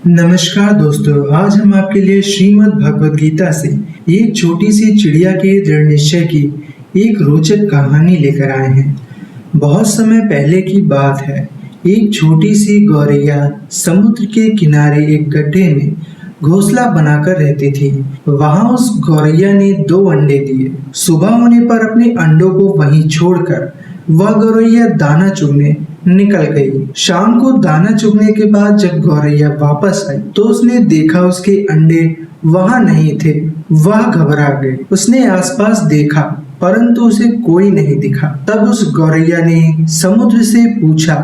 नमस्कार दोस्तों, आज हम आपके लिए श्रीमद् भगवद गीता से एक छोटी सी चिड़िया के दृढ़ निश्चय की एक रोचक कहानी लेकर आए हैं। बहुत समय पहले की बात है। एक छोटी सी गौरैया समुद्र के किनारे एक गड्ढे में घोंसला बनाकर रहती थी। वहां उस गौरैया ने 2 अंडे दिए। सुबह होने पर अपने अंडों को वहीं छोड़कर वह गौरैया दाना चुगने निकल गई। शाम को दाना चुगने के बाद जब गौरैया वापस आई तो उसने देखा उसके अंडे वहां नहीं थे। वह घबरा गई। उसने आसपास देखा परंतु उसे कोई नहीं दिखा। तब उस गौरैया ने समुद्र से पूछा,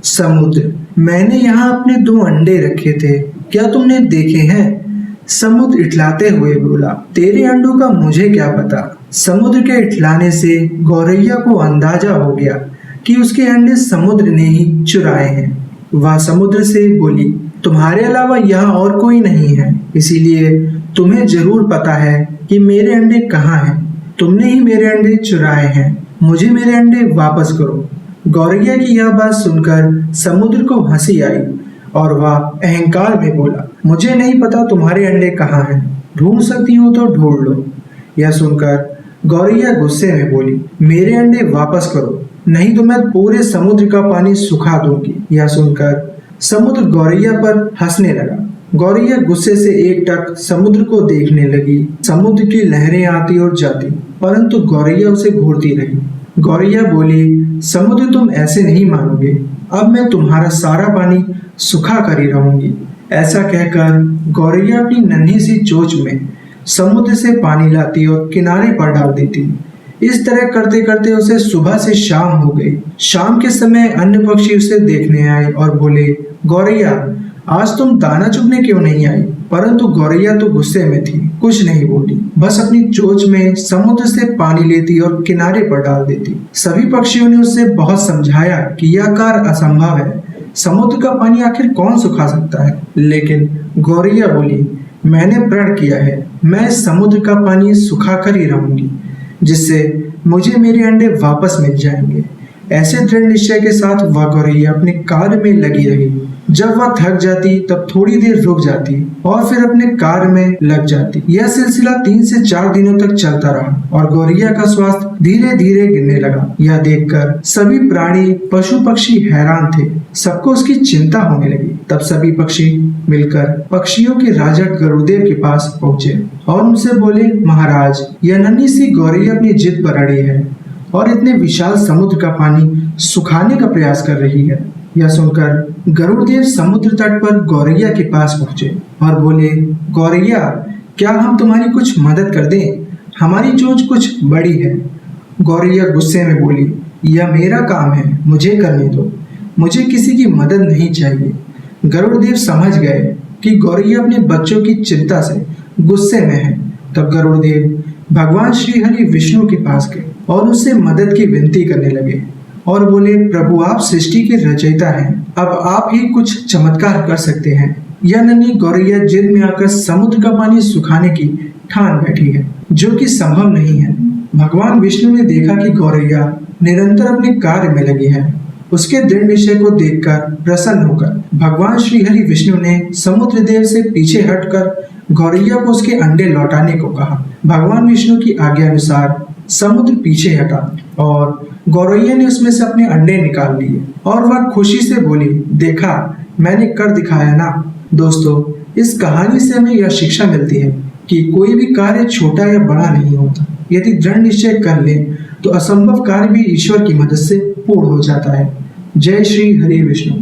समुद्र, मैंने यहाँ अपने 2 अंडे रखे थे, क्या तुमने देखे हैं? समुद्र इठलाते हुए बोला, तेरे अंडों का मुझे क्या पता। समुद्र के इठलाने से गौरैया को अंदाजा हो गया कि उसके अंडे समुद्र ने ही चुराए हैं। वह समुद्र से बोली, तुम्हारे अलावा यहाँ और कोई नहीं है, इसीलिए तुम्हें जरूर पता है कि मेरे अंडे कहाँ हैं। तुमने ही मेरे अंडे चुराए हैं, मुझे मेरे अंडे वापस करो। गौरैया की यह बात सुनकर समुद्र को हंसी आई और वह अहंकार में बोला, मुझे नहीं पता तुम्हारे अंडे कहाँ हैं, ढूंढ सकती हो तो ढूंढ लो। यह सुनकर गौरैया गुस्से में बोली, मेरे अंडे वापस करो, नहीं तो मैं पूरे समुद्र का पानी सुखा दूंगी। यह सुनकर समुद्र गौरैया पर हंसने लगा। गौरैया गुस्से से एकटक समुद्र को देखने लगी। समुद्र की लहरें आती और जाती, परंतु गौरैया उसे घूरती रही। गौरैया बोली, समुद्र, तुम ऐसे नहीं मानोगे, अब मैं तुम्हारा सारा पानी सुखा कर ही रहूंगी। ऐसा कहकर गौरैया अपनी नन्ही सी चोंच में समुद्र से पानी लाती और किनारे पर डाल देती। इस तरह करते करते उसे सुबह से शाम हो गई। शाम के समय अन्य पक्षी उसे देखने आए और बोले, गौरैया, आज तुम दाना चुगने क्यों नहीं आई? परंतु गौरैया तो गुस्से में थी, कुछ नहीं बोली, बस अपनी चोंच में समुद्र से पानी लेती और किनारे पर डाल देती। सभी पक्षियों ने उसे बहुत समझाया कि यह कार्य असंभव है, समुद्र का पानी आखिर कौन सुखा सकता है। लेकिन गौरैया बोली, मैंने प्रण किया है, मैं समुद्र का पानी सुखा कर ही रहूंगी, जिससे मुझे मेरे अंडे वापस मिल जाएंगे। ऐसे दृढ़ निश्चय के साथ वह गौरैया अपने कार्य में लगी रही। जब वह थक जाती तब थोड़ी देर रुक जाती और फिर अपने कार्य में लग जाती। यह सिलसिला 3 से 4 दिनों तक चलता रहा और गौरैया का स्वास्थ्य धीरे धीरे गिरने लगा। यह देखकर सभी प्राणी, पशु पक्षी हैरान थे। सबको उसकी चिंता होने लगी। तब सभी पक्षी मिलकर पक्षियों के राजा गरुड़देव के पास पहुंचे और उनसे बोले, महाराज, यह नन्ही सी गौरैया अपनी जिद पर अड़ी है और इतने विशाल समुद्र का पानी सुखाने का प्रयास कर रही है। यह सुनकर गरुड़देव समुद्र तट पर गौरैया के पास पहुंचे और बोले, गौरैया, क्या हम तुम्हारी कुछ मदद कर दें? हमारी चोंच कुछ बड़ी है। गौरैया गुस्से में बोली, यह मेरा काम है, मुझे करने दो, मुझे किसी की मदद नहीं चाहिए। गरुड़देव समझ गए कि गौरैया अपने बच्चों की चिंता से गुस्से में है। तब गरुड़देव भगवान श्री हरि विष्णु के पास गए और उससे मदद की विनती करने लगे और बोले, प्रभु, आप सृष्टि के रचयिता हैं, अब आप ही कुछ चमत्कार कर सकते हैं। यह नन्ही गौरैया जिद में आकर समुद्र का पानी सुखाने की ठान बैठी है, जो कि संभव नहीं है। भगवान विष्णु ने देखा कि गौरैया निरंतर अपने कार्य में लगी है। उसके दृढ़ निश्चय को देखकर प्रसन्न होकर भगवान श्री हरि विष्णु ने समुद्र देव से पीछे हटकर गौरैया को उसके अंडे लौटाने को कहा। भगवान विष्णु की आज्ञा अनुसार समुद्र पीछे हटा और गौरैया ने उसमें से अपने अंडे निकाल लिए और वह खुशी से बोली, देखा, मैंने कर दिखाया ना। दोस्तों, इस कहानी से हमें यह शिक्षा मिलती है कि कोई भी कार्य छोटा या बड़ा नहीं होता। यदि दृढ़ निश्चय कर लें तो असंभव कार्य भी ईश्वर की मदद से पूर्ण हो जाता है। जय श्री हरि विष्णु।